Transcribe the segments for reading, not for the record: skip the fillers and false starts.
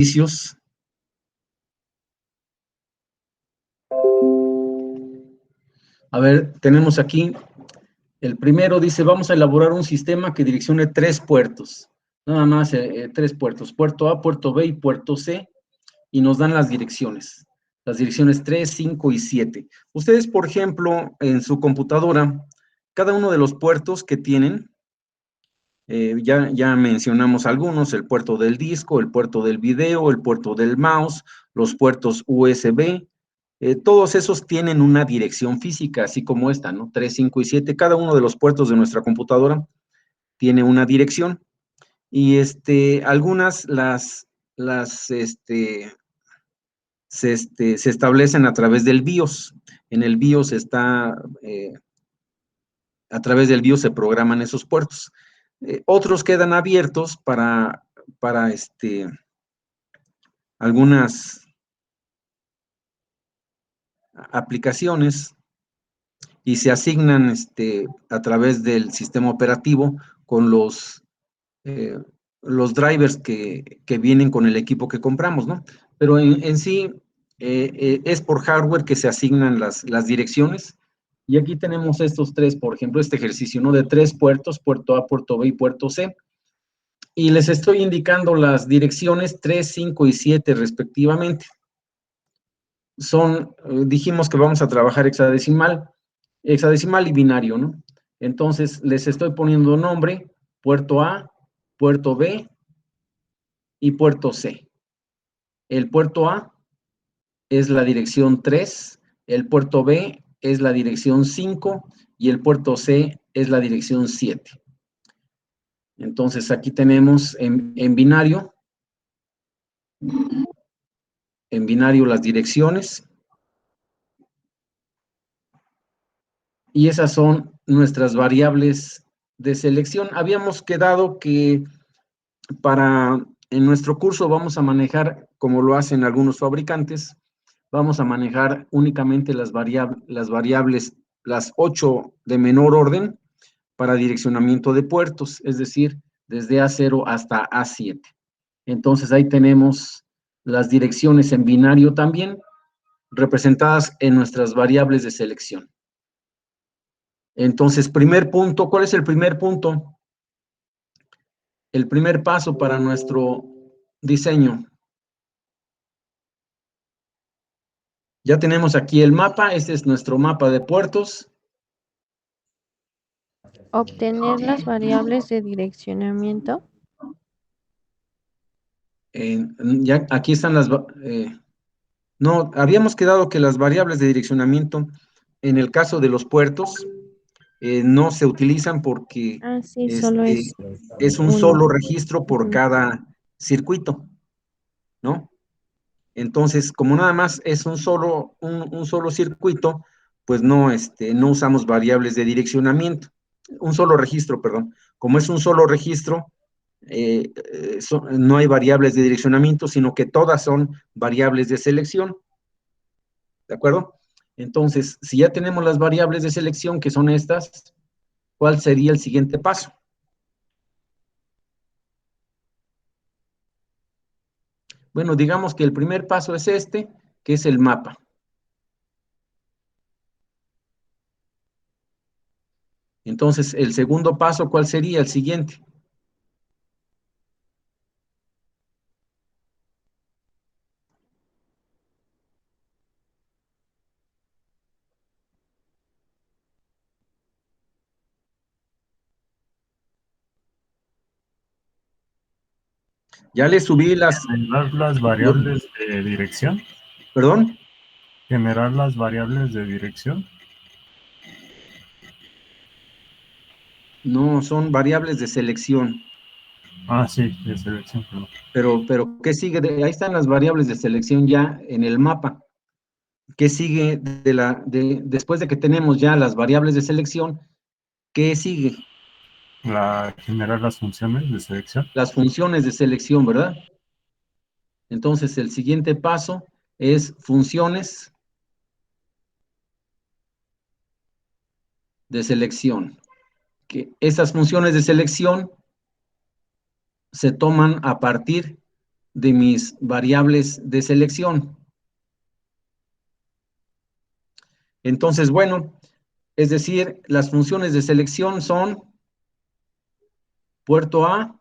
ejercicios. A ver, tenemos aquí, el primero dice, vamos a elaborar un sistema que direccione 3 puertos, nada más 3 puertos, puerto A, puerto B y puerto C, y nos dan las direcciones 3, 5 y 7. Ustedes, por ejemplo, en su computadora, cada uno de los puertos que tienen, ya mencionamos algunos, el puerto del disco, el puerto del video, el puerto del mouse, los puertos USB, todos esos tienen una dirección física, así como esta, ¿no? 3, 5 y 7, cada uno de los puertos de nuestra computadora tiene una dirección, y algunas se establecen a través del BIOS. En el BIOS a través del BIOS se programan esos puertos. Otros quedan abiertos para algunas aplicaciones y se asignan a través del sistema operativo con los drivers que vienen con el equipo que compramos, ¿no? Pero en sí es por hardware que se asignan las direcciones. Y aquí tenemos estos 3, por ejemplo, este ejercicio, ¿no? De 3 puertos, puerto A, puerto B y puerto C. Y les estoy indicando las direcciones 3, 5 y 7 respectivamente. Dijimos que vamos a trabajar hexadecimal y binario, ¿no? Entonces, les estoy poniendo nombre, puerto A, puerto B y puerto C. El puerto A es la dirección 3, el puerto B es la dirección 5 y el puerto C es la dirección 7. Entonces, aquí tenemos en binario las direcciones. Y esas son nuestras variables de selección. Habíamos quedado que en nuestro curso vamos a manejar, como lo hacen algunos fabricantes, vamos a manejar únicamente las variables, las 8 de menor orden para direccionamiento de puertos, es decir, desde A0 hasta A7. Entonces ahí tenemos las direcciones en binario también, representadas en nuestras variables de selección. Entonces, primer punto, ¿cuál es el primer punto? El primer paso para nuestro diseño. Ya tenemos aquí el mapa, este es nuestro mapa de puertos. Obtener las variables de direccionamiento. Ya aquí están no, habíamos quedado que las variables de direccionamiento, en el caso de los puertos, no se utilizan porque Ah, sí, solo es es un uno. solo registro por cada circuito, ¿no? Entonces, como nada más es un solo circuito, pues no usamos variables de direccionamiento. Un solo registro, perdón. Como es un solo registro, no hay variables de direccionamiento, sino que todas son variables de selección. ¿De acuerdo? Entonces, si ya tenemos las variables de selección, que son estas, ¿cuál sería el siguiente paso? Bueno, digamos que el primer paso es que es el mapa. Entonces, el segundo paso, ¿cuál sería el siguiente? Ya le subí Generar las variables de dirección. ¿Perdón? Generar las variables de dirección. No, son variables de selección. Ah, sí, de selección, perdón. Pero ¿qué sigue? Ahí están las variables de selección ya en el mapa. ¿Qué sigue después de que tenemos ya las variables de selección? ¿Qué sigue? Generar las funciones de selección. Las funciones de selección, ¿verdad? Entonces, el siguiente paso es funciones de selección. Esas funciones de selección se toman a partir de mis variables de selección. Entonces, bueno, es decir, las funciones de selección son puerto A,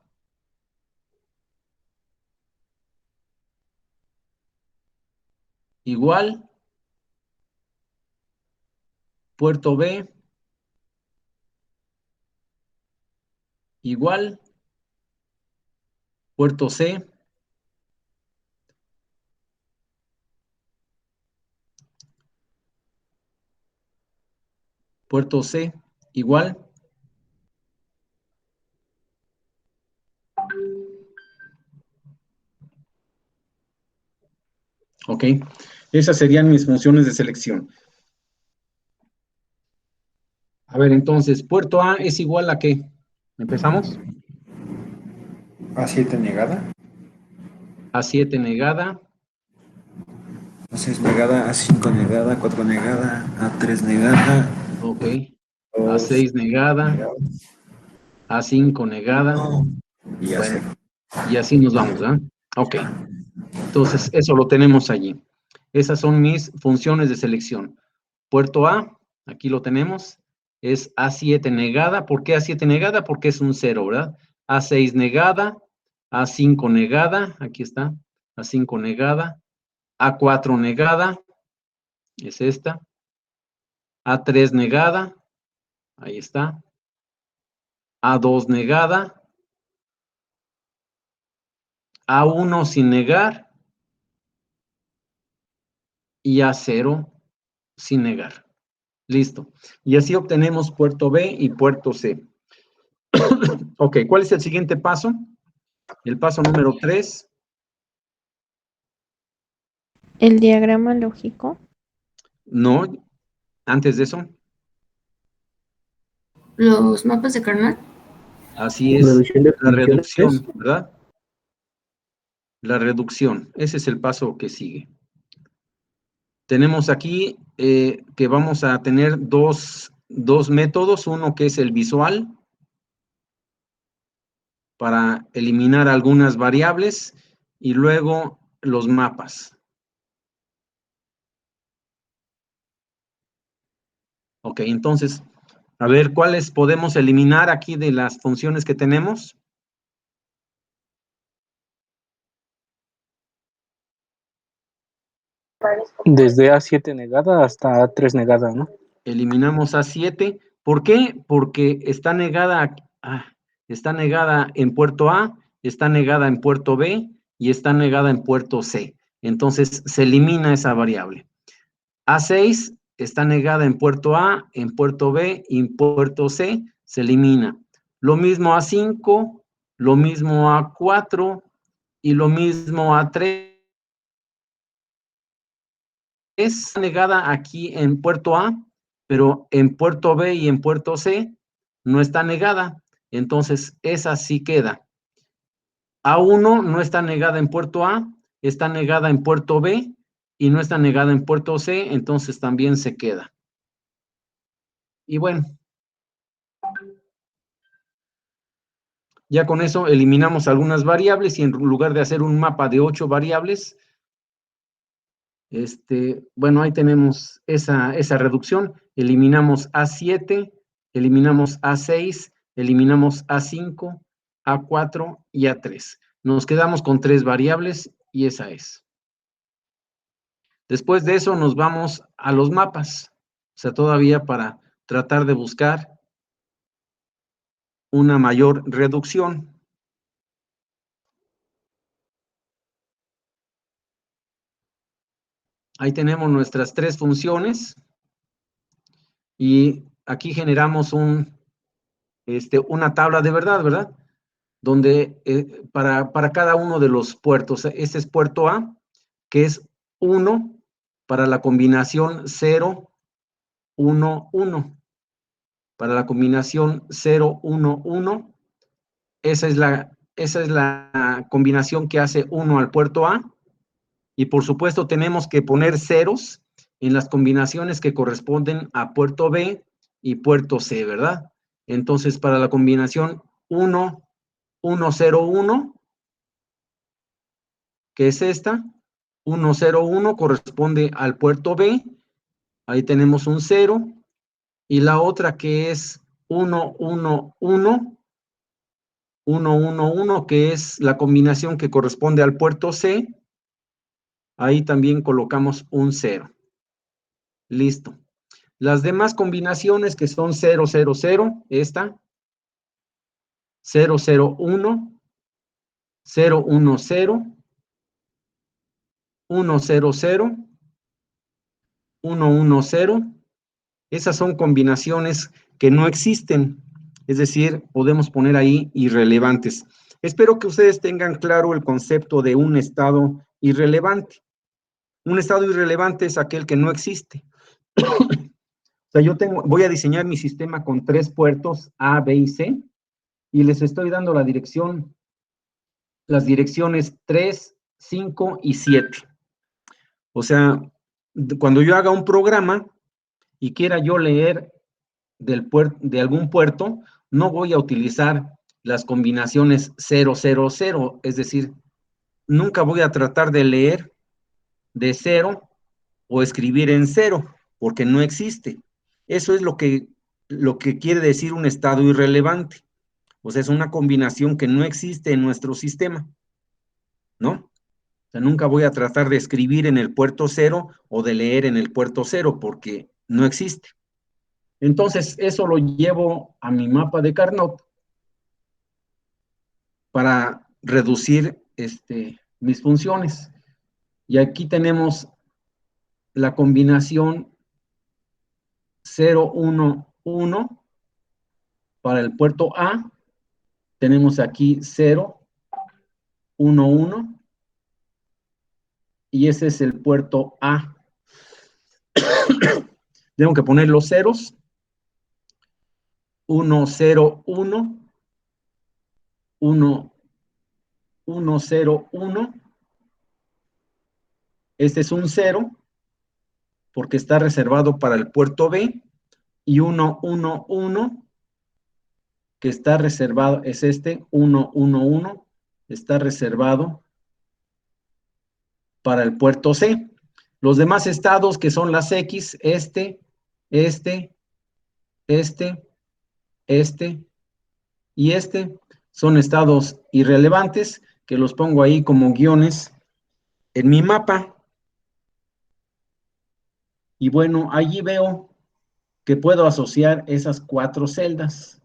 igual, puerto B, igual, puerto C, puerto C, igual. Ok, esas serían mis funciones de selección. A ver, entonces, puerto A es igual a ¿qué? ¿Empezamos? A7 negada, A7 negada, A6 negada, A5 negada, A4 negada, A3 negada, ok. 2 A6 negada, negada, A5 negada. 1 y Bueno, A0. y así nos vamos, ¿ah? Ok, entonces eso lo tenemos allí. Esas son mis funciones de selección. Puerto A, aquí lo tenemos, es A7 negada. ¿Por qué A7 negada? Porque es un 0, ¿verdad? A6 negada, A5 negada, aquí está, A5 negada, A4 negada, es esta, A3 negada, ahí está, A2 negada, A1 sin negar y A0 sin negar. Listo. Y así obtenemos puerto B y puerto C. Ok, ¿cuál es el siguiente paso? El paso número 3. El diagrama lógico. No, antes de eso. Los mapas de Carnot. Así es, Reducción de la funciones. reducción, ¿verdad? La reducción, ese es el paso que sigue. Tenemos aquí que vamos a tener dos métodos, uno que es el visual, para eliminar algunas variables, y luego los mapas. Ok, entonces, a ver, ¿cuáles podemos eliminar aquí de las funciones que tenemos? Desde A7 negada hasta A3 negada, ¿no? Eliminamos A7. ¿Por qué? Porque está negada en puerto A, está negada en puerto B y está negada en puerto C. Entonces, se elimina esa variable. A6 está negada en puerto A, en puerto B y en puerto C, se elimina. Lo mismo A5, lo mismo A4 y lo mismo A3. Es negada aquí en puerto A, pero en puerto B y en puerto C no está negada. Entonces, esa sí queda. A1 no está negada en puerto A, está negada en puerto B y no está negada en puerto C, entonces también se queda. Y bueno, ya con eso eliminamos algunas variables y en lugar de hacer un mapa de 8 variables, bueno, ahí tenemos esa reducción. Eliminamos A7, eliminamos A6, eliminamos A5, A4 y A3. Nos quedamos con 3 variables y esa es. Después de eso nos vamos a los mapas. O sea, todavía para tratar de buscar una mayor reducción. Ahí tenemos nuestras 3 funciones y aquí generamos una tabla de verdad, ¿verdad? Donde para cada uno de los puertos, este es puerto A, que es 1 para la combinación 0, 1, 1. Para la combinación 0, 1, 1, esa es la combinación que hace 1 al puerto A. Y por supuesto tenemos que poner ceros en las combinaciones que corresponden a puerto B y puerto C, ¿verdad? Entonces, para la combinación 1, 1, 0, 1, que es esta. 1, 0, 1 corresponde al puerto B. Ahí tenemos un 0. Y la otra que es 1, 1, 1. 1, 1, 1, que es la combinación que corresponde al puerto C. Ahí también colocamos un 0. Listo. Las demás combinaciones que son 0, 0, 0, esta, 0, 0, 1, 0, 1, 0, 1, 0, 0, 1, 1, 0, esas son combinaciones que no existen, es decir, podemos poner ahí irrelevantes. Espero que ustedes tengan claro el concepto de un estado irrelevante. Un estado irrelevante es aquel que no existe. O sea, voy a diseñar mi sistema con 3 puertos A, B y C, y les estoy dando las direcciones 3, 5 y 7. O sea, cuando yo haga un programa y quiera yo leer de algún puerto, no voy a utilizar las combinaciones 0, 0, 0, es decir, nunca voy a tratar de leer de 0 o escribir en 0, porque no existe. Eso es lo que quiere decir un estado irrelevante. O sea, es una combinación que no existe en nuestro sistema, ¿no? O sea, nunca voy a tratar de escribir en el puerto 0 o de leer en el puerto 0 porque no existe. Entonces, eso lo llevo a mi mapa de Carnot para reducir mis funciones. Y aquí tenemos la combinación 0, 1, 1 para el puerto A. Tenemos aquí 0, 1, 1. Y ese es el puerto A. Tengo que poner los ceros. 1, 0, 1. 1, 1, 0, 1. Este es un 0 porque está reservado para el puerto B. Y 1, 1, 1 que está reservado, es 1, 1, 1, está reservado para el puerto C. Los demás estados que son las X, este y son estados irrelevantes que los pongo ahí como guiones en mi mapa. Y bueno, allí veo que puedo asociar esas 4 celdas.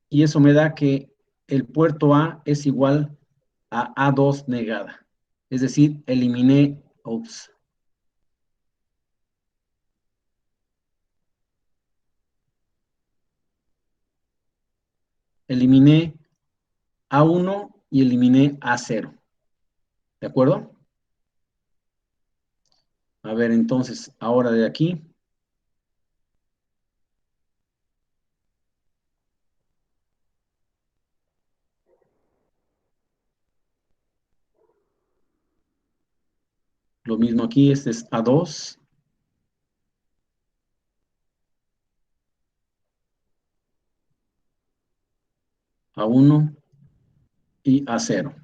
Y eso me da que el puerto A es igual a A2 negada. Es decir, eliminé A1 y eliminé A0. ¿De acuerdo? A ver, entonces, ahora de aquí. Lo mismo aquí, este es A2. A1 y A0.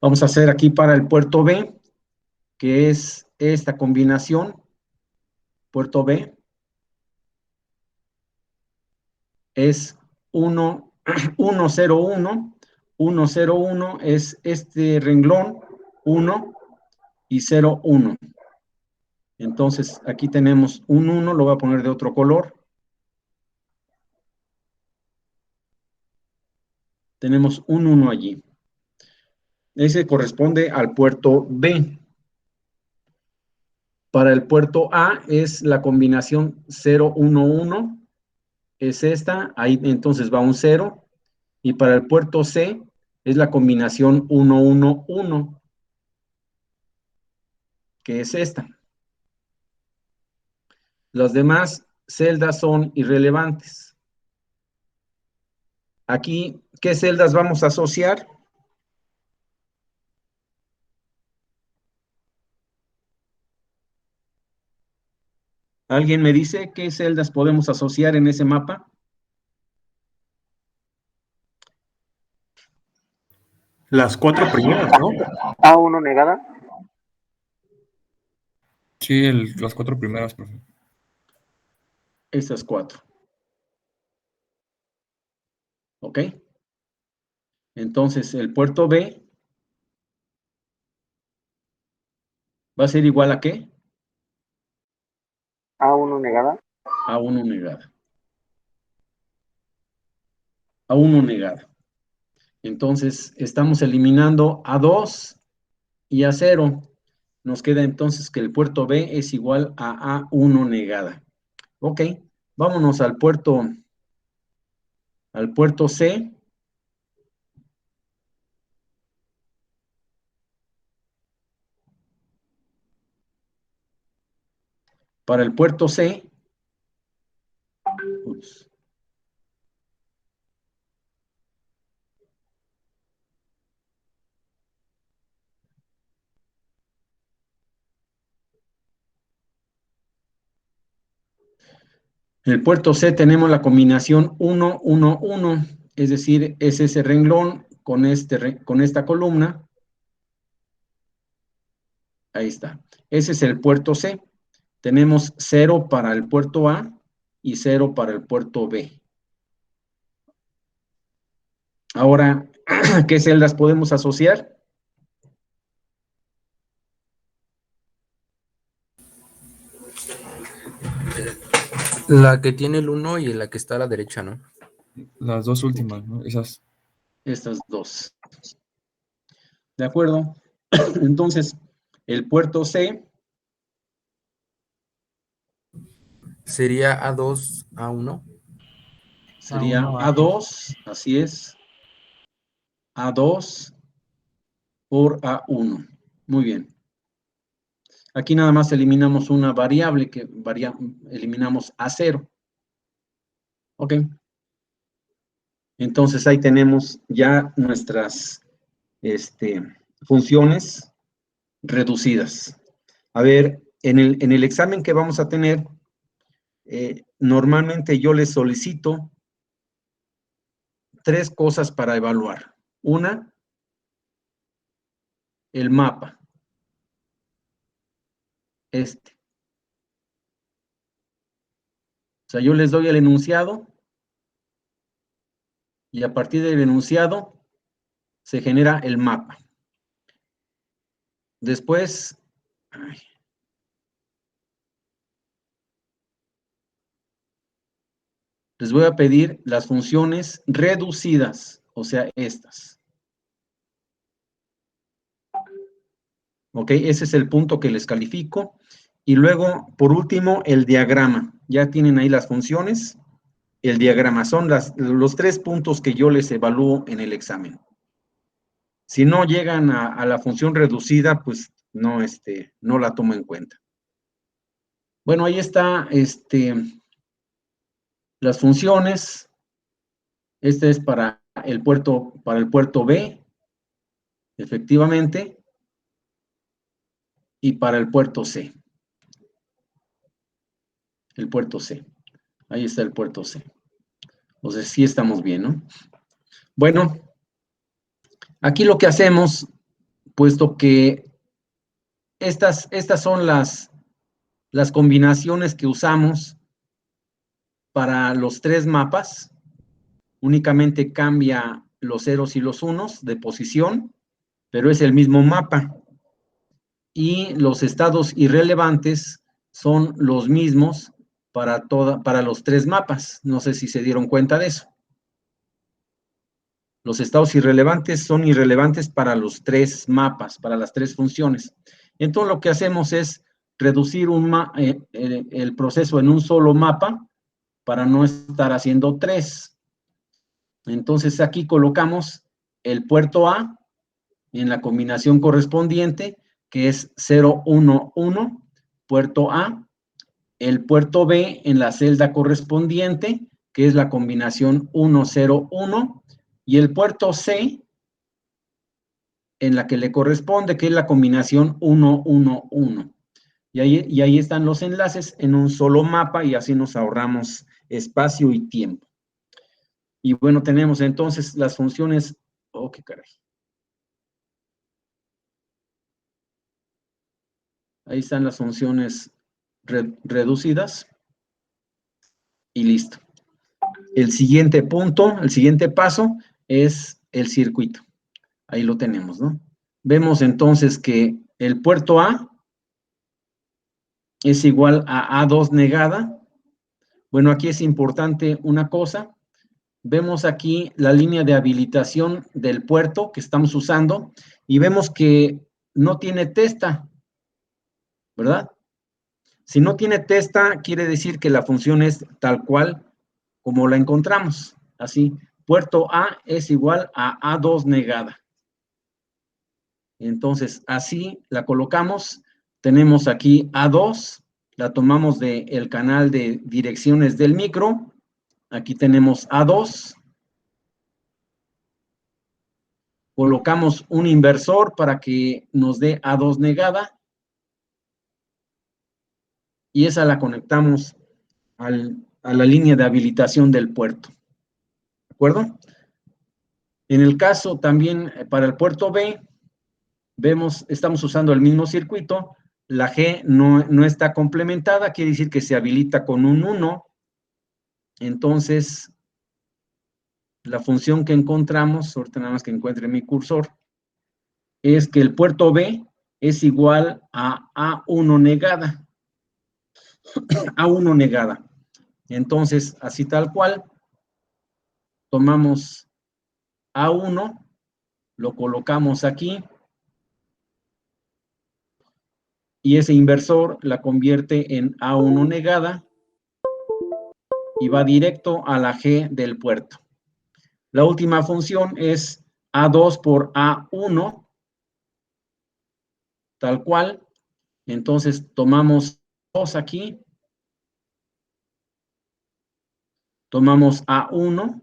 Vamos a hacer aquí para el puerto B, que es esta combinación, puerto B, es 1, 1, 0, 1, 1, 0, 1 es este renglón, 1 y 0, 1. Entonces, aquí tenemos un 1, lo voy a poner de otro color. Tenemos un 1 allí. Ese corresponde al puerto B. Para el puerto A es la combinación 0, 1, 1. Es esta, ahí entonces va un 0. Y para el puerto C es la combinación 1, 1, 1, que es esta. Las demás celdas son irrelevantes. Aquí, ¿qué celdas vamos a asociar? ¿Alguien me dice qué celdas podemos asociar en ese mapa? Las 4 primeras, ¿no? A1 negada. Sí, las 4 primeras, profe. Estas 4. ¿Ok? Entonces, el puerto B va a ser igual a ¿qué? A1 negada. A1 negada. A1 negada. Entonces, estamos eliminando A2 y A0. Nos queda entonces que el puerto B es igual a A1 negada. Ok, vámonos al puerto C. Para el puerto C, ups, en el puerto C tenemos la combinación 1, 1, 1, es decir, es ese renglón con esta columna. Ahí está. Ese es el puerto C. Tenemos 0 para el puerto A y 0 para el puerto B. Ahora, ¿qué celdas podemos asociar? La que tiene el 1 y la que está a la derecha, ¿no? Las dos últimas, ¿no? Esas. Estas dos. ¿De acuerdo? Entonces, el puerto C Sería A2, A1. sería A1, A2, así es, A2 por A1. Muy bien. Aquí nada más eliminamos una variable que eliminamos A0. Ok. Entonces ahí tenemos ya nuestras funciones reducidas. A ver, en el examen que vamos a tener, normalmente yo les solicito 3 cosas para evaluar. Una, el mapa. O sea, yo les doy el enunciado y a partir del enunciado se genera el mapa. Después, les voy a pedir las funciones reducidas, o sea, estas. ¿Ok? Ese es el punto que les califico. Y luego, por último, el diagrama. Ya tienen ahí las funciones. El diagrama son los 3 puntos que yo les evalúo en el examen. Si no llegan a la función reducida, pues no la tomo en cuenta. Bueno, ahí está las funciones. Este es para el puerto B, efectivamente, y para el puerto C. El puerto C. Ahí está el puerto C. Entonces, sí estamos bien, ¿no? Bueno, aquí lo que hacemos, puesto que estas son las combinaciones que usamos para los 3 mapas, únicamente cambia los ceros y los unos de posición, pero es el mismo mapa. Y los estados irrelevantes son los mismos para los 3 mapas. No sé si se dieron cuenta de eso. Los estados irrelevantes son irrelevantes para los 3 mapas, para las 3 funciones. Entonces, lo que hacemos es reducir el proceso en un solo mapa para no estar haciendo 3. Entonces, aquí colocamos el puerto A en la combinación correspondiente, que es 0, 1, 1, puerto A, el puerto B en la celda correspondiente, que es la combinación 1, 0, 1, y el puerto C, en la que le corresponde, que es la combinación 1, 1, 1. Y ahí están los enlaces en un solo mapa y así nos ahorramos espacio y tiempo. Y bueno, tenemos entonces las funciones, oh, qué caray. Ahí están las funciones reducidas y listo. El siguiente punto, el siguiente paso es el circuito. Ahí lo tenemos, ¿no? Vemos entonces que el puerto A es igual a A2 negada. Bueno, aquí es importante una cosa. Vemos aquí la línea de habilitación del puerto que estamos usando y vemos que no tiene testa, ¿verdad? Si no tiene testa, quiere decir que la función es tal cual como la encontramos. Así, puerto A es igual a A2 negada. Entonces, así la colocamos. Tenemos aquí A2, la tomamos del canal de direcciones del micro. Aquí tenemos A2. Colocamos un inversor para que nos dé A2 negada. Y esa la conectamos a la línea de habilitación del puerto. ¿De acuerdo? En el caso también para el puerto B, vemos, estamos usando el mismo circuito. La G no está complementada, quiere decir que se habilita con un 1. Entonces, la función que encontramos, ahorita nada más que encuentre mi cursor, es que el puerto B es igual a A1 negada. A1 negada. Entonces, así tal cual, tomamos A1, lo colocamos aquí, y ese inversor la convierte en A1 negada, y va directo a la G del puerto. La última función es A2 por A1, tal cual. Entonces, tomamos 2 aquí, tomamos A1,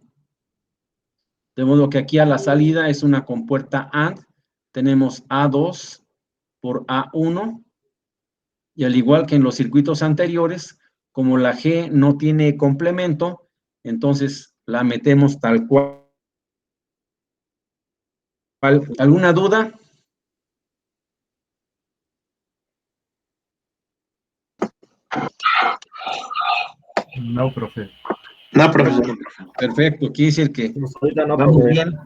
de modo que aquí a la salida es una compuerta AND, tenemos A2 por A1, y al igual que en los circuitos anteriores, como la G no tiene complemento, entonces la metemos tal cual. ¿Alguna duda? No, profe. No, profesor. Perfecto, quiere decir que Ahorita no, vamos profe. bien.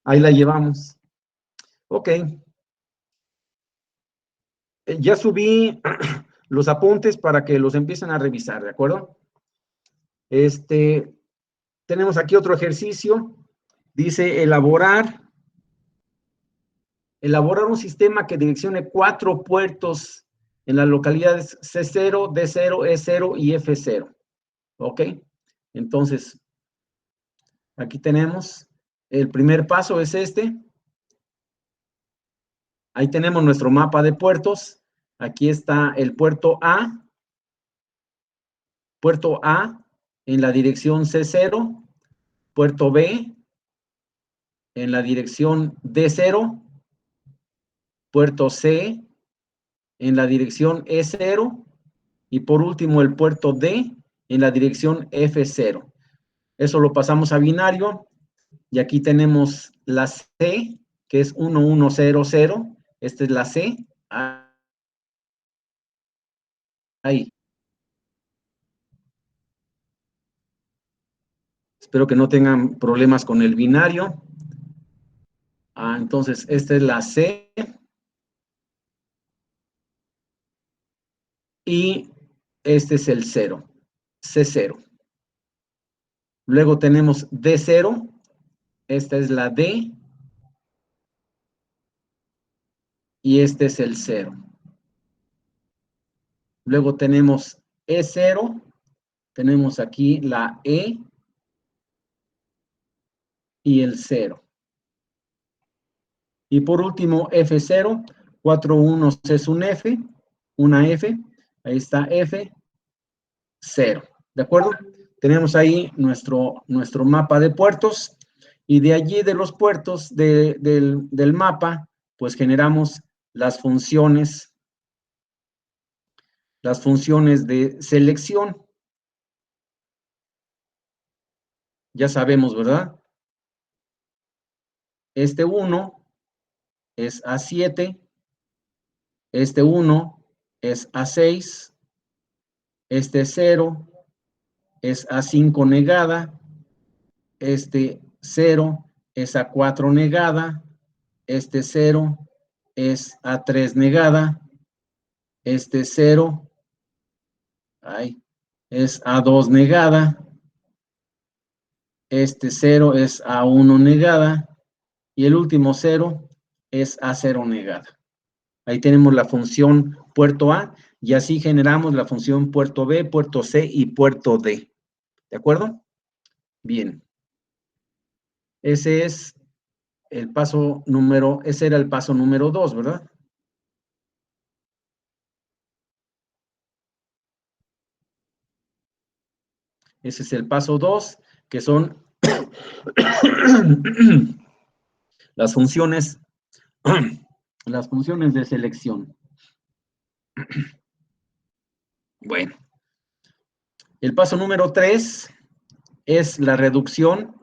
Ahí la llevamos. Ok. Ya subí los apuntes para que los empiecen a revisar, ¿de acuerdo? Tenemos aquí otro ejercicio. Dice elaborar un sistema que direccione 4 puertos en las localidades C0, D0, E0 y F0. ¿Ok? Entonces, aquí tenemos, el primer paso es este. Ahí tenemos nuestro mapa de puertos. Aquí está el puerto A en la dirección C0, puerto B en la dirección D0, puerto C en la dirección E0 y por último el puerto D en la dirección F0. Eso lo pasamos a binario y aquí tenemos la C, que es 1100. Esta es la C. Ahí. Espero que no tengan problemas con el binario. Entonces, esta es la C. Y este es el 0, C0. Luego tenemos D0. Esta es la D. Y este es el 0. Luego tenemos E0. Tenemos aquí la E y el 0. Y por último, F0, 4 unos es un F, una F, ahí está F, 0. ¿De acuerdo? Tenemos ahí nuestro mapa de puertos y de allí de los puertos del mapa, pues generamos las funciones de selección. Ya sabemos, ¿verdad? Este 1 es A7, este 1 es A6, este 0 es A5 negada, este 0 es A4 negada, este 0 es A3 negada, este 0 es A2 negada, este 0 es A1 negada, y el último 0 es A0 negada. Ahí tenemos la función puerto A, y así generamos la función puerto B, puerto C y puerto D. ¿De acuerdo? Bien. Ese era el paso número 2, ¿verdad? Ese es el paso 2, que son las funciones de selección. Bueno, el paso número 3 es la reducción.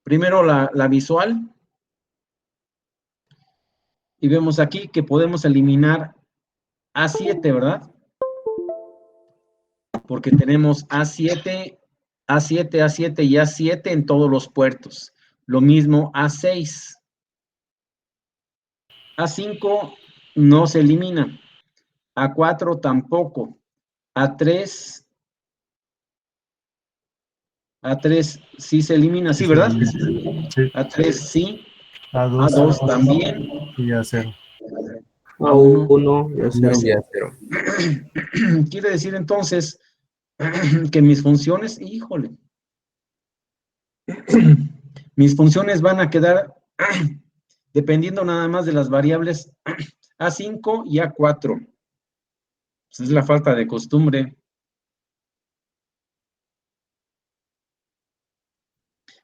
Primero la visual. Y vemos aquí que podemos eliminar A7, ¿verdad? Porque tenemos A7 y A7 en todos los puertos. Lo mismo A6. A5 no se elimina. A4 tampoco. A3 sí se elimina, ¿sí, verdad? Sí. A3 sí. A2, A2 también. y A0. A1 y A0. Y A0. Quiere decir entonces que mis funciones, híjole, mis funciones van a quedar dependiendo nada más de las variables A5 y A4. Pues es la falta de costumbre.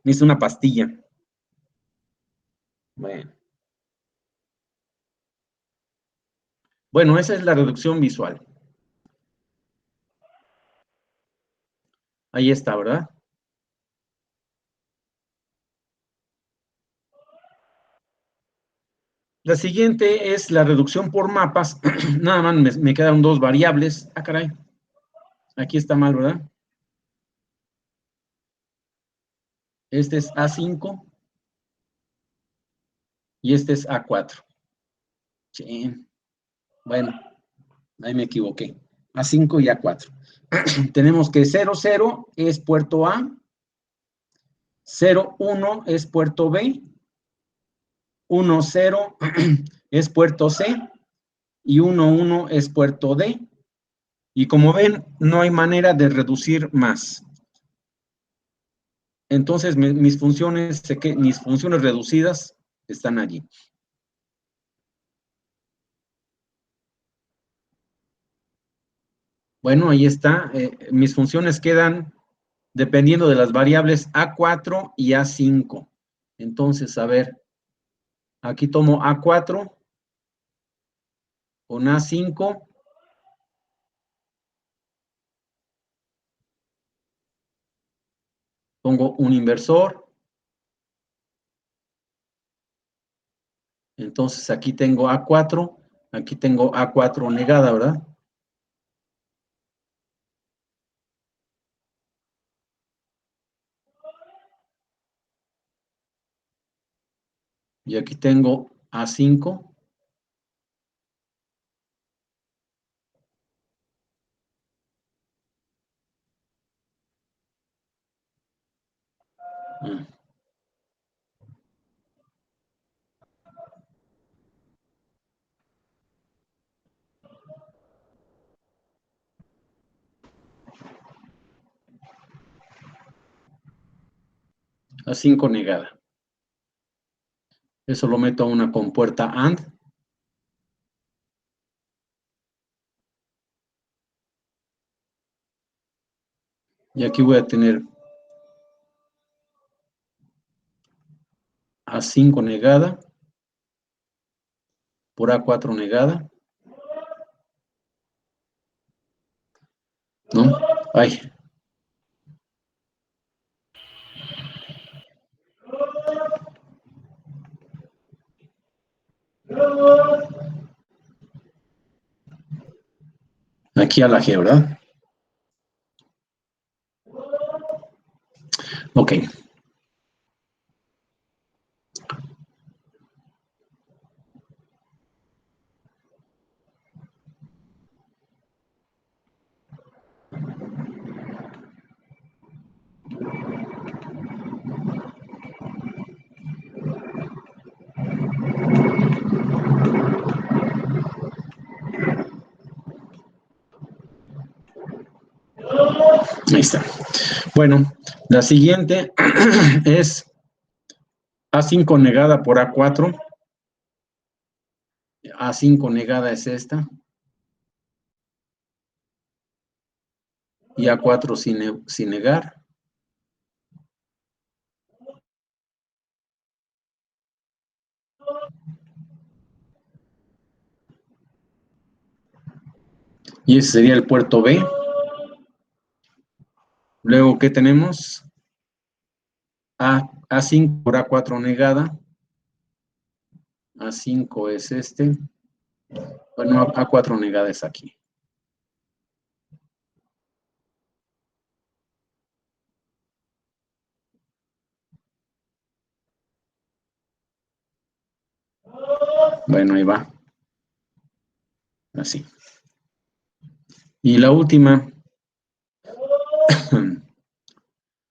Me hice una pastilla. Bueno, esa es la reducción visual. Ahí está, ¿verdad? La siguiente es la reducción por mapas. Nada más me quedan dos variables. Ah, caray. Aquí está mal, ¿verdad? Este es A5 y este es A4. Sí. Bueno, ahí me equivoqué. A5 y A4. Tenemos que 00 es puerto A, 01 es puerto B, 10 es puerto C y 11 es puerto D. Y como ven, no hay manera de reducir más. Entonces, mis funciones reducidas están allí. Bueno, ahí está. Mis funciones quedan dependiendo de las variables A4 y A5. Entonces, a ver, aquí tomo A4 con A5. Pongo un inversor. Entonces, aquí tengo A4, aquí tengo A4 negada, ¿verdad? Y aquí tengo A5. A5 negada. Eso lo meto a una compuerta AND. Y aquí voy a tener A5 negada por A4 negada. ¿No? Ay. Aquí a la G, ¿verdad? Ok. Ahí está. Bueno, la siguiente es A5 negada por A4. A5 negada es esta. Y A4 sin negar. Y ese sería el puerto B. Luego, ¿qué tenemos? A5 por A4 negada. A5 es este. Bueno, A4 negada es aquí. Bueno, ahí va. Así. Y la última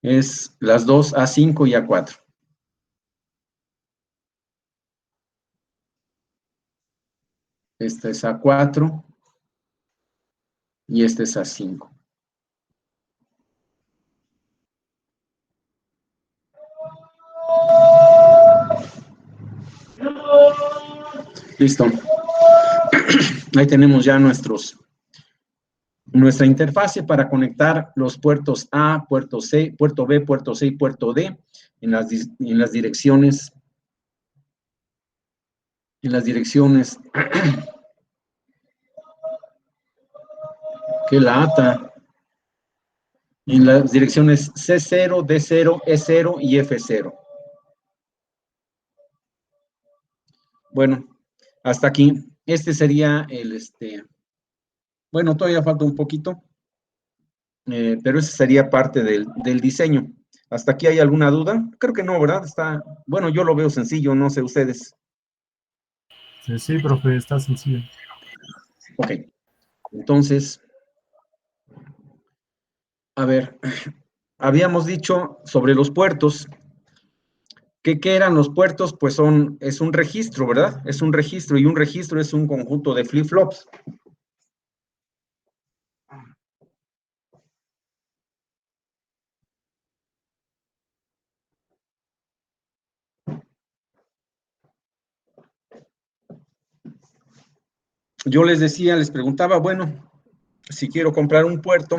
es las dos A5 y A4. Esta es A4 y esta es A5. Listo. Ahí tenemos ya nuestra interfase para conectar los puertos A, puerto C, puerto B, puerto C y puerto D en las direcciones que la ata, en las direcciones C0, D0, E0 y F0. Bueno, hasta aquí. Este sería bueno, todavía falta un poquito, pero ese sería parte del diseño. ¿Hasta aquí hay alguna duda? Creo que no, ¿verdad? Bueno, yo lo veo sencillo, no sé ustedes. Sí, profe, está sencillo. Ok, entonces, a ver, habíamos dicho sobre los puertos. ¿Qué eran los puertos? Pues es un registro, ¿verdad? Es un registro, y un registro es un conjunto de flip-flops. Yo les preguntaba, bueno, si quiero comprar un puerto,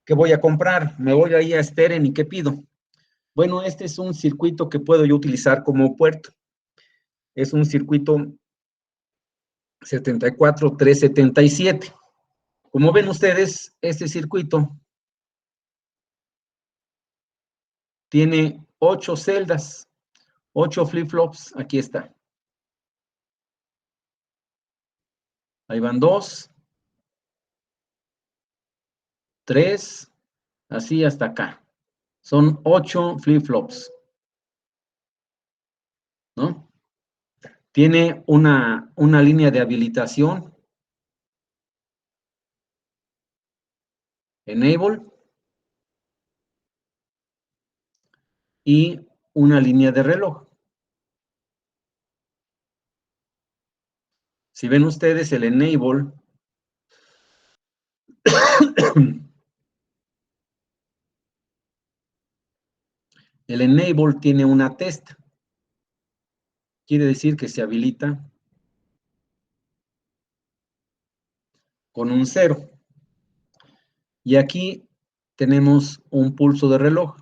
¿qué voy a comprar? Me voy ahí a Steren y ¿qué pido? Bueno, este es un circuito que puedo yo utilizar como puerto. Es un circuito 74377. Como ven ustedes, este circuito tiene 8 celdas, 8 flip-flops. Aquí está. Ahí van 2, 3, así hasta acá. Son 8 flip-flops, ¿no? Tiene una línea de habilitación, enable, y una línea de reloj. Si ven ustedes el enable, el enable tiene una testa. Quiere decir que se habilita con un 0. Y aquí tenemos un pulso de reloj.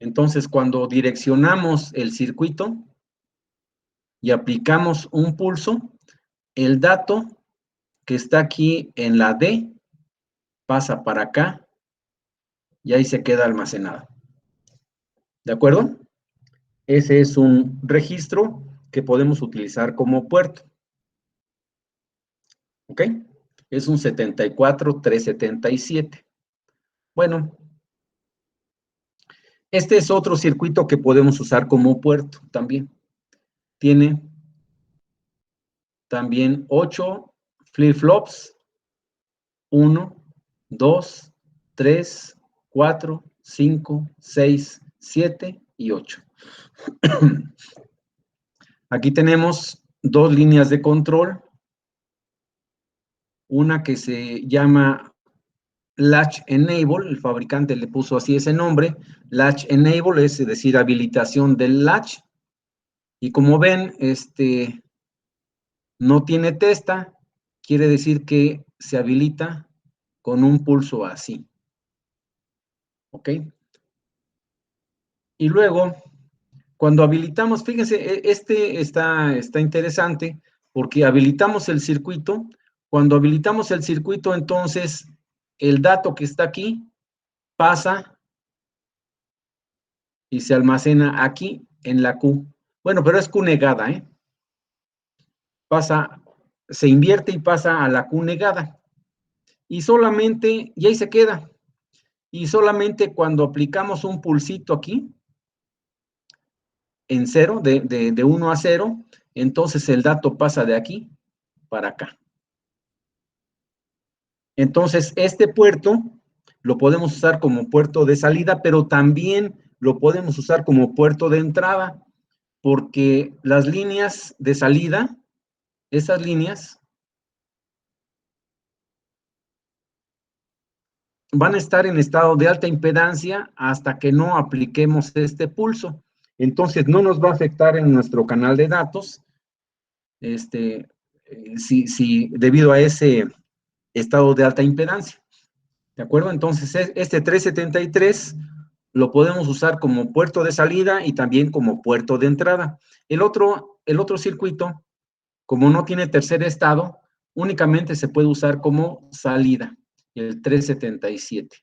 Entonces, cuando direccionamos el circuito y aplicamos un pulso, el dato que está aquí en la D pasa para acá y ahí se queda almacenado. ¿De acuerdo? Ese es un registro que podemos utilizar como puerto. ¿Ok? Es un 74377. Bueno, este es otro circuito que podemos usar como puerto también. Tiene también 8 flip-flops. 1, 2, 3, 4, 5, 6, 7 y 8. Aquí tenemos dos líneas de control. Una que se llama Latch Enable, el fabricante le puso así ese nombre. Latch Enable es decir, habilitación del latch. Y como ven, no tiene testa, quiere decir que se habilita con un pulso así. ¿Ok? Y luego, cuando habilitamos, fíjense, está interesante porque habilitamos el circuito. Cuando habilitamos el circuito, entonces, el dato que está aquí pasa y se almacena aquí en la Q. Bueno, pero es Q negada, ¿eh? Pasa, se invierte y pasa a la Q negada. Y solamente, y ahí se queda. Y solamente cuando aplicamos un pulsito aquí, en 0, de 1 a 0, entonces el dato pasa de aquí para acá. Entonces, este puerto lo podemos usar como puerto de salida, pero también lo podemos usar como puerto de entrada, porque las líneas de salida, esas líneas, van a estar en estado de alta impedancia hasta que no apliquemos este pulso. Entonces, no nos va a afectar en nuestro canal de datos, si debido a ese estado de alta impedancia. ¿De acuerdo? Entonces, este 373 lo podemos usar como puerto de salida y también como puerto de entrada. El otro circuito, como no tiene tercer estado, únicamente se puede usar como salida, el 377.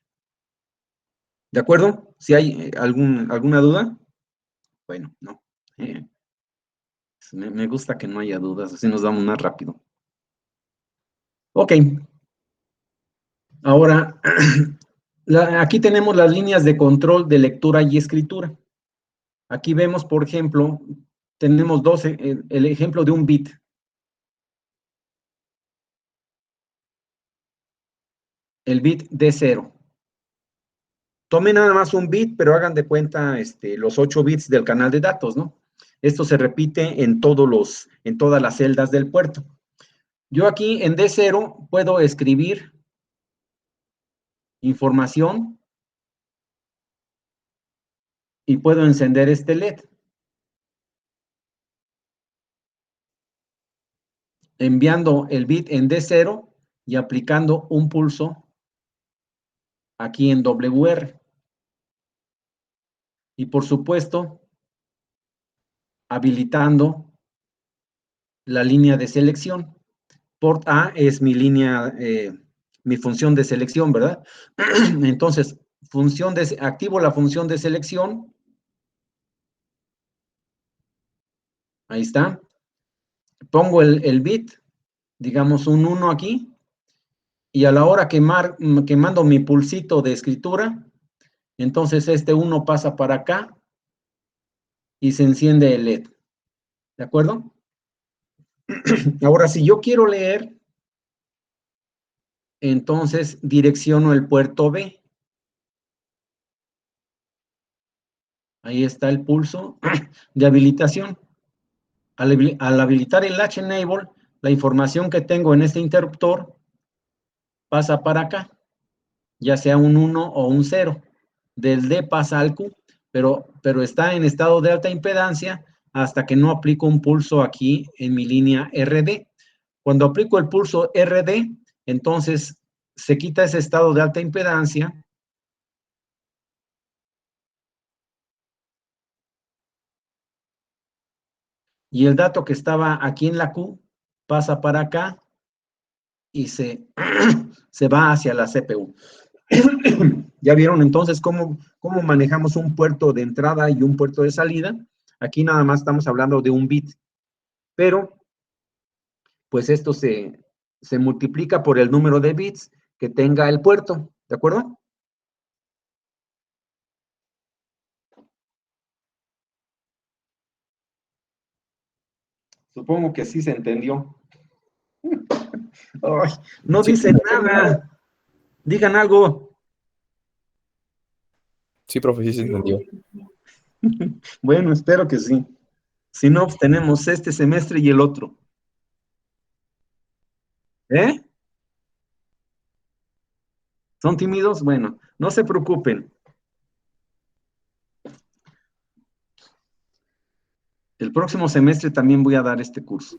¿De acuerdo? Si hay alguna duda. Bueno, no. Me gusta que no haya dudas, así nos vamos más rápido. Ok. Ahora, aquí tenemos las líneas de control de lectura y escritura. Aquí vemos, por ejemplo, tenemos el ejemplo de un bit. El bit D0. Tomen nada más un bit, pero hagan de cuenta los 8 bits del canal de datos, ¿no? Esto se repite en todas las celdas del puerto. Yo aquí en D0 puedo escribir información y puedo encender este LED. Enviando el bit en D0 y aplicando un pulso aquí en WR. Y por supuesto, habilitando la línea de selección. Port A es mi línea, mi función de selección, ¿verdad? Entonces, activo la función de selección. Ahí está. Pongo el bit, digamos un 1 aquí, y a la hora que mando mi pulsito de escritura, entonces este 1 pasa para acá y se enciende el LED. ¿De acuerdo? Ahora, si yo quiero leer, entonces direcciono el puerto B. Ahí está el pulso de habilitación. Al habilitar el Latch Enable, la información que tengo en este interruptor pasa para acá, ya sea un 1 o un 0. Del D pasa al Q, pero está en estado de alta impedancia hasta que no aplico un pulso aquí en mi línea RD. Cuando aplico el pulso RD, entonces se quita ese estado de alta impedancia. Y el dato que estaba aquí en la Q pasa para acá y se va hacia la CPU. ¿Ya vieron entonces cómo manejamos un puerto de entrada y un puerto de salida? Aquí nada más estamos hablando de un bit, pero pues esto se multiplica por el número de bits que tenga el puerto, ¿de acuerdo? Supongo que sí se entendió. Ay, no dicen nada. Digan algo. Sí, profe, sí se entendió. Bueno, espero que sí. Si no, pues tenemos este semestre y el otro. ¿Eh? ¿Son tímidos? Bueno, no se preocupen. El próximo semestre también voy a dar este curso.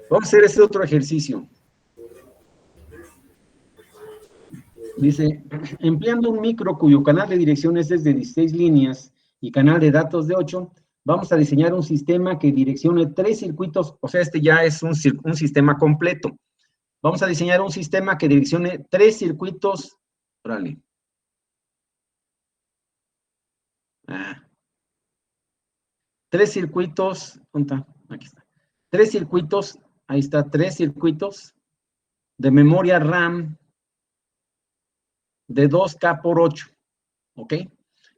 Vamos a hacer ese otro ejercicio. Dice, empleando un micro cuyo canal de direcciones es de 16 líneas y canal de datos de 8, vamos a diseñar un sistema que direccione 3 circuitos, o sea, este ya es un sistema completo. Vamos a diseñar un sistema que direccione 3 circuitos, órale. 3 circuitos, ¿dónde está? Aquí está. 3 circuitos, ahí está, 3 circuitos de memoria RAM de 2K por 8, ¿ok?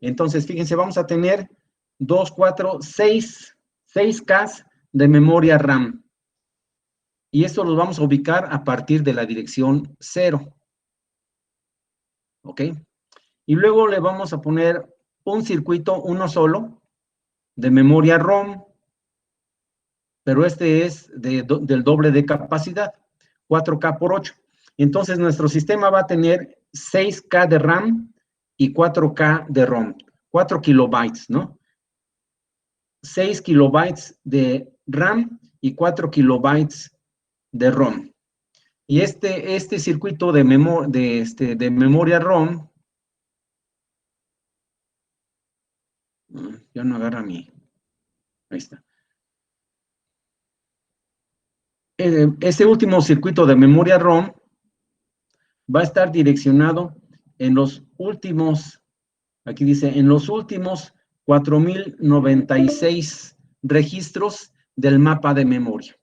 Entonces, fíjense, vamos a tener 2, 4, 6K de memoria RAM. Y esto lo vamos a ubicar a partir de la dirección 0, ¿ok? Y luego le vamos a poner un circuito, uno solo, de memoria ROM, pero este es del doble de capacidad, 4K por 8. Entonces, nuestro sistema va a tener 6K de RAM y 4K de ROM, 4 kilobytes, ¿no? 6 kilobytes de RAM y 4 kilobytes de ROM. Y este circuito de memoria ROM, ya no agarra ahí está. Este último circuito de memoria ROM va a estar direccionado en los últimos, aquí dice, en los últimos 4096 registros del mapa de memoria.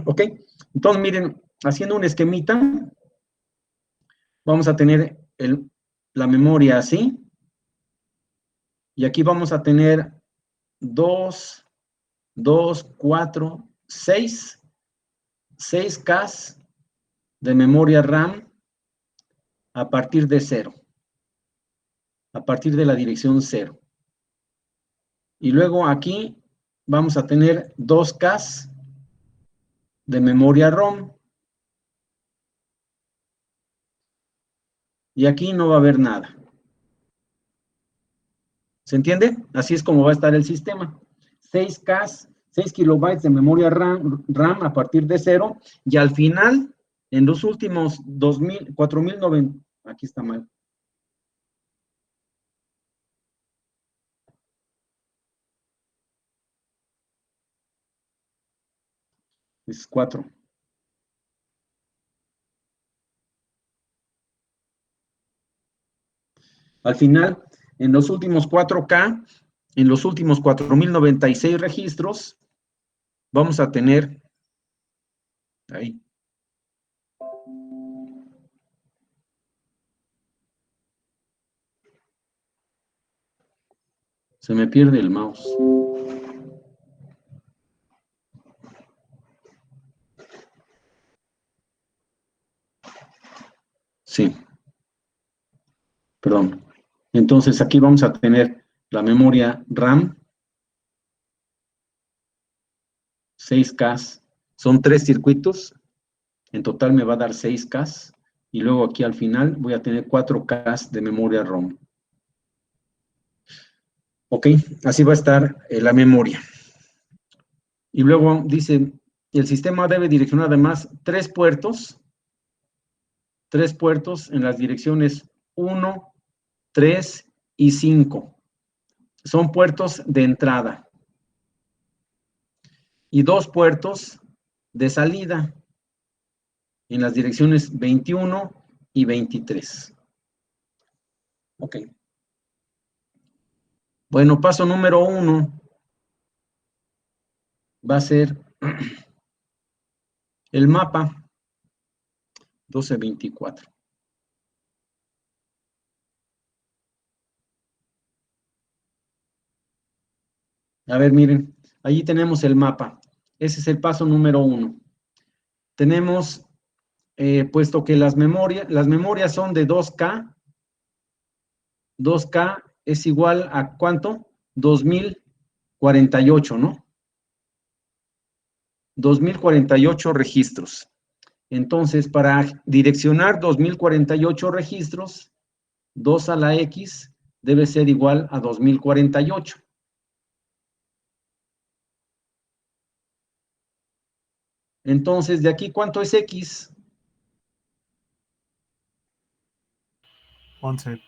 ¿Ok? Entonces, miren, haciendo un esquemita, vamos a tener la memoria así, y aquí vamos a tener 2, 4, 6K de memoria RAM a partir de 0, a partir de la dirección 0. Y luego aquí vamos a tener 2K de memoria ROM. Y aquí no va a haber nada. ¿Se entiende? Así es como va a estar el sistema. 6K, 6 kilobytes de memoria RAM a partir de 0. Y al final, en los últimos 4090, aquí está mal. Es 4. Al final, en los últimos 4K, en los últimos 4096 registros, vamos a tener ahí. Se me pierde el mouse. Sí. Perdón. Entonces, aquí vamos a tener la memoria RAM, 6K, son 3 circuitos, en total me va a dar 6K, y luego aquí al final voy a tener 4K de memoria ROM. Ok, así va a estar la memoria. Y luego dice, el sistema debe direccionar además tres puertos en las direcciones 1, 3 y 5. Son puertos de entrada. Y 2 puertos de salida en las direcciones 21 y 23. Ok. Bueno, paso número 1 va a ser el mapa 1224. A ver, miren, allí tenemos el mapa. Ese es el paso número 1. Tenemos, puesto que las memorias son de 2K, 2K es igual a ¿cuánto? 2048, ¿no? 2048 registros. Entonces, para direccionar 2048 registros, 2 a la X debe ser igual a 2048. Entonces, de aquí, ¿cuánto es X? 11.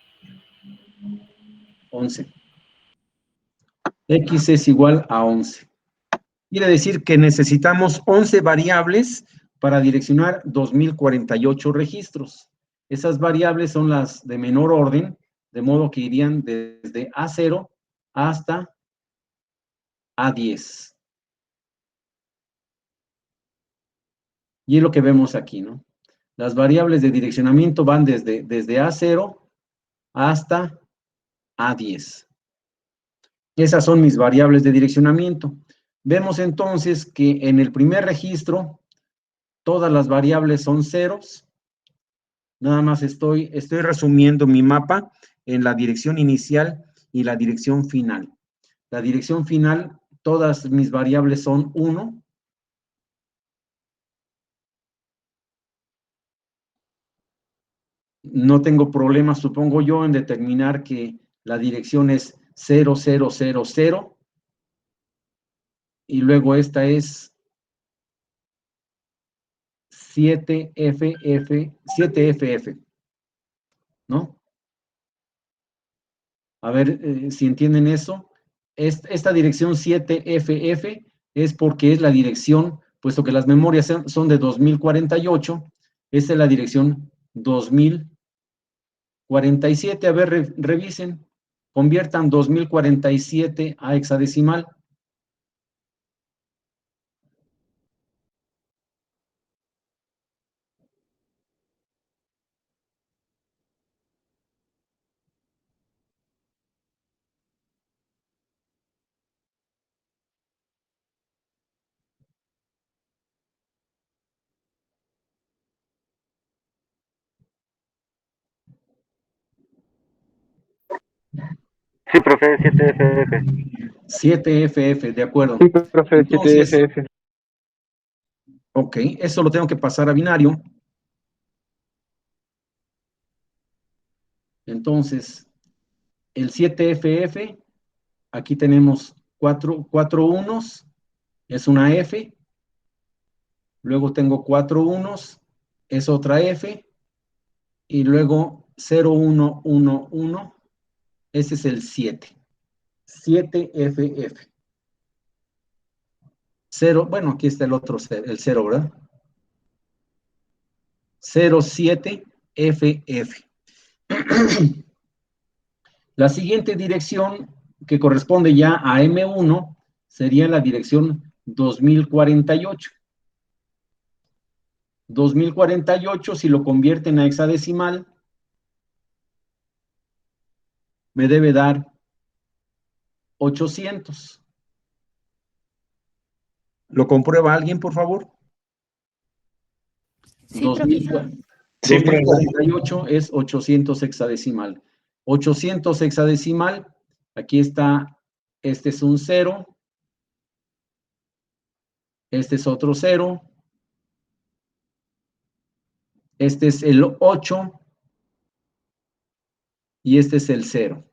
11. X es igual a 11. Quiere decir que necesitamos 11 variables para direccionar 2048 registros. Esas variables son las de menor orden, de modo que irían desde A0 hasta A10. Y es lo que vemos aquí, ¿no? Las variables de direccionamiento van desde A0 hasta A10. Esas son mis variables de direccionamiento. Vemos entonces que en el primer registro todas las variables son ceros. Nada más estoy resumiendo mi mapa en la dirección inicial y la dirección final. La dirección final, todas mis variables son 1. No tengo problema, supongo yo, en determinar que la dirección es 0, 0, 0, 0. Y luego esta es 7FF, ¿no? A ver si entienden eso. Esta dirección 7FF es porque es la dirección, puesto que las memorias son de 2048, esta es la dirección 2047. A ver, revisen, conviertan 2047 a hexadecimal. Sí, profe, 7FF. 7FF, de acuerdo. Sí, profe, Entonces, 7FF. ok, eso lo tengo que pasar a binario. Entonces, el 7FF, aquí tenemos 4 unos, es una F. Luego tengo 4 unos, es otra F. Y luego 0, 1, 1, 1, ese es el 7. 7FF. 0, bueno, aquí está el otro, el 0, ¿verdad? 07FF. La siguiente dirección que corresponde ya a M1 sería la dirección 2048. 2048, si lo convierten a hexadecimal, me debe dar 800. ¿Lo comprueba alguien, por favor? Sí, 2048 es 800 hexadecimal. 800 hexadecimal, aquí está, este es un 0, este es otro 0, este es el 8 y este es el 0.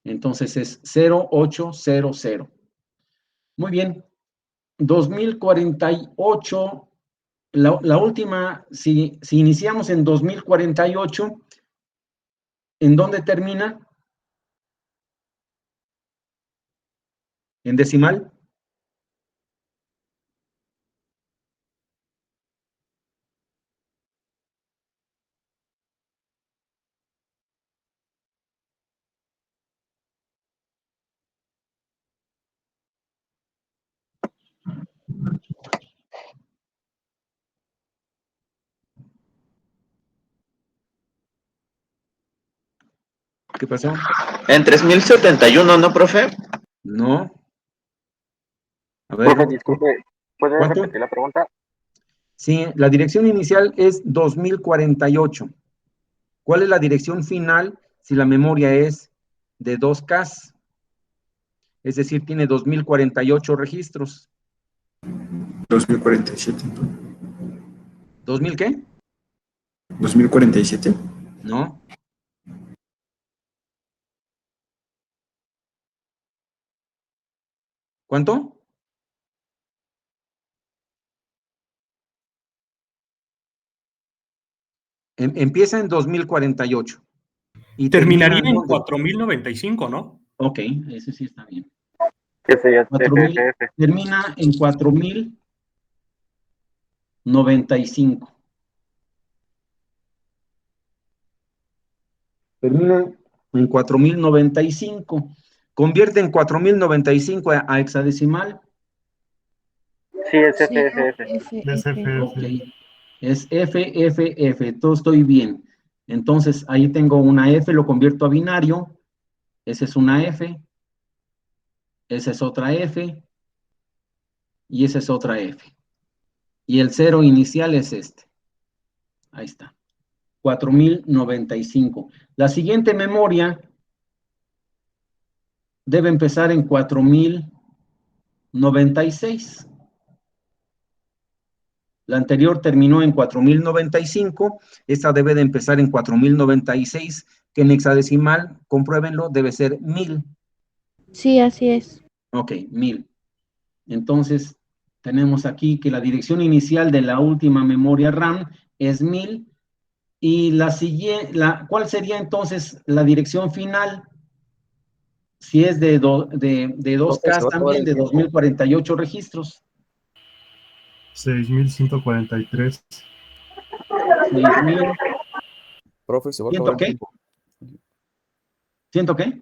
Entonces es 0800. Muy bien. 2048, la última, si iniciamos en 2048, ¿en dónde termina? ¿En decimal? ¿Qué pasó? En 3071, ¿no, profe? No. A ver. Profe, disculpe, ¿puede ¿Cuánto? repetir la pregunta? Sí, la dirección inicial es 2048. ¿Cuál es la dirección final si la memoria es de 2K? Es decir, tiene 2048 registros. 2047. ¿2000 qué? 2047. No. ¿Cuánto? Empieza en 2048. Y Terminaría termina en 4095, ¿no? Ok, ese sí está bien. Ese ya es 4000, FFF. termina en 4095. Termina en 4095. Convierte en 4095 a hexadecimal. Sí, es Sí, FFF. Es FF. Ok, es FFF, todo estoy bien. Entonces, ahí tengo una F, lo convierto a binario. Esa es una F. Esa es otra F. Y esa es otra F. Y el 0 inicial es este. Ahí está. 4095. La siguiente memoria debe empezar en 4096. La anterior terminó en 4095. Esta debe de empezar en 4096, que en hexadecimal, compruébenlo, debe ser 1000. sí, así es. Ok, 1000. Entonces, tenemos aquí que la dirección inicial de la última memoria RAM es 1000. Y la siguiente, ¿cuál sería entonces la dirección final? Si es de 2K también, de 2048 registros. 6143. 6000. Profe, se va a ¿Ciento acabar el qué? tiempo. ¿Ciento qué?